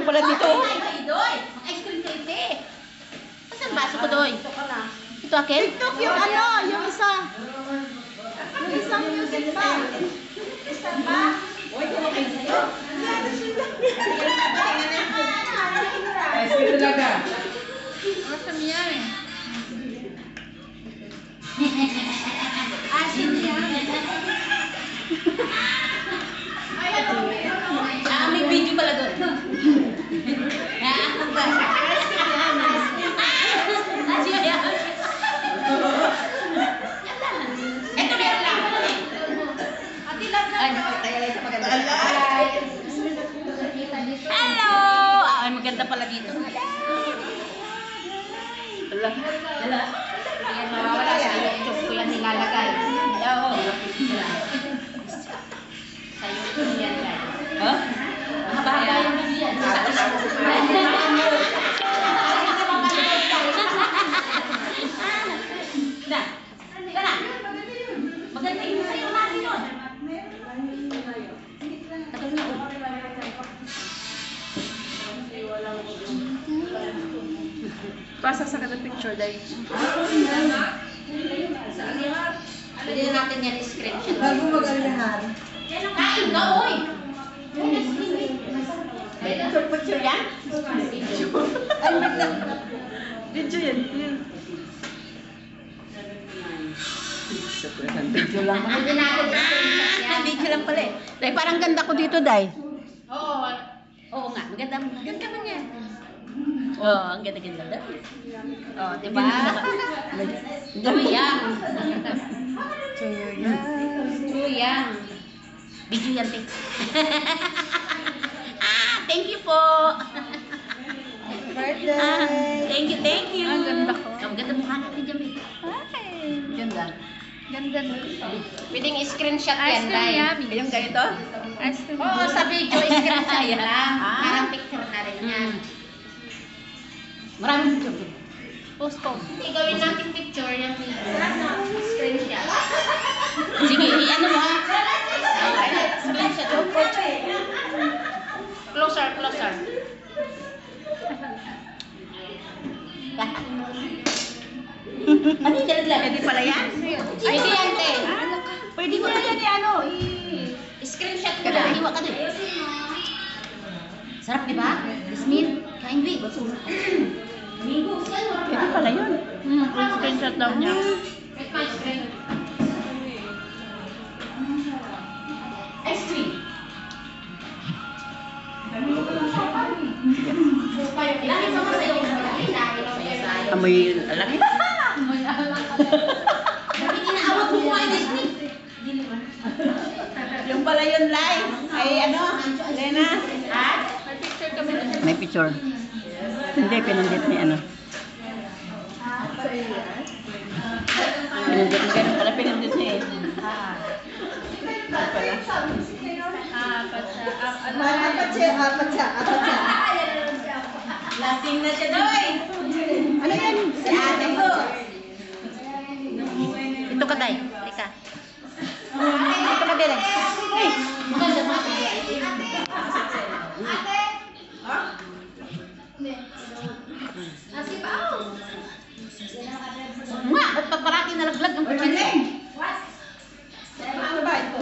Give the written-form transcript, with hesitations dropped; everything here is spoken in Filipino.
pala dito. Ay, Doy! Mag-ice cream cake eh. Saan baso ko, Doy? Ito akin? TikTok yung ano, yung isa. Yung isang music ba? Isa ba? Uy, kung okay sa'yo. Ice cream talaga. Masam yan eh. Asin yan. May video pala doon. Ito meron lang. Hello! Ay, maganda pala dito. Dala. Ayan, mawawala sa YouTube ko yan nilalagay. Oo. Sa YouTube yan, guys. Huh? Mahaba yung video yan. Na. Tara. Maganda yung sayo natin yun. Pasa sa kada picture dahil. Pwede na natin yan screenshot. Bago mag-alahan. Kain ka, oy! Picture yan? Ay, magna. Video yan. Video lang. Pwede natin screenshot yan. Video lang pala eh. Dahil parang ganda ko dito, Day. Oo. Oo nga, maganda. Ganda man yan. Oo, ang ganda-ganda daw. Oo, diba? Tuyang. Tuyang. Video yan, te. Thank you po. Birthday! Thank you. Ang ganda ko. Ang ganda mukha natin dyan, eh. Ay, Ganda. ganda na. Pwedeng screenshot Ice yan, cream Day. yummy. Yung ganito? Ice cream. Oo, sa video, screenshot Yan. lang. Ah. Parang picture na rin yan. Maraming picture. Post ko. Hindi, gawin natin picture yung screenshot. Sige, ano mo ha? Screenshot. Closer. Ano yung dalag? Pwede pala yan? Pwede yan, te. Pwede mo na yan ano. Screenshot ko lang. Hiwa ka doon. Sarap, di ba? Jasmine, kain, Bi. Pwede pala yun. Screenshot daw niya. Ice cream. Lagi sama sa iyo. Amoy alak. Sabi inaawat mo kumain ice cream. Yung pala yun live. Ay ano? Lena. Ha? May picture. Hindi, pinundit ni ano. Pinundit ni ganun pala, pinundit niya eh. Apat siya. Lasing na siya, Doy. Ano yan? Si ate ko. Ito ka, Day. Teka. Ito ka din eh. Hey! Maganda mo. Nga, ba't pa parati nalaglag ang kutsina? Ano ba ito?